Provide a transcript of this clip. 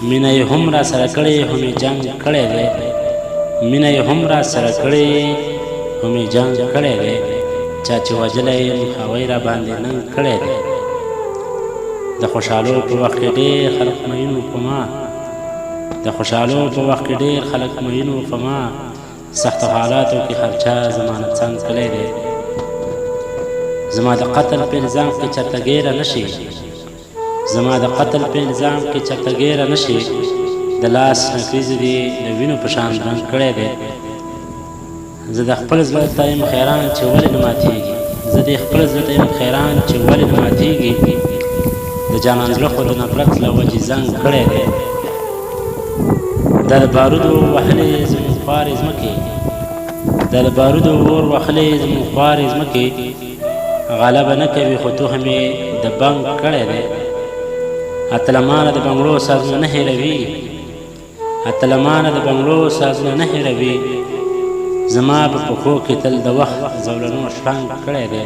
مینه یې هم را سره کړې هم یې جنګ کړی دی مینه یې هم را سره کړې هم یې جنګ کړی دی چا چې وژلی یم هغوی را باندې ننګ کړی دی د خوشحالو په وخت کې ډېر خلک مین وو په ما د خوشحالو په وخت کې ډېر خلک مین وو په ما سختو حالاتو کې هر چا زمانه څنګ کلی دی زما د قتل په نظام کې چېرته ګیره نه شي زما د قتل په نظام کې چېرته ګیره نه شي د لاس نکریزې دې د وینو په شان رنګ کړی دی زه د خپل زړه ته یم خیران چې ولې نه ماتېږي زه د خپل زړه ته یم خیران چې ولې نه ماتېږي د جانان زړه خو د نفرت له وجې زنګ کړی دی دا د بارودو وهلې زموږ خوارې ځمکې دا د بارودو اور وهلې زموږ خوارې ځمکې غلبه نه کوي خو تو هم یې د بنګ کړی دی اتلمانه د بنګړو سازونه نه هېروي اتلمانه د بنګړو سازونه نه هېروي زما په پښو کې تل د وخت زولنو شرنګ کړی دی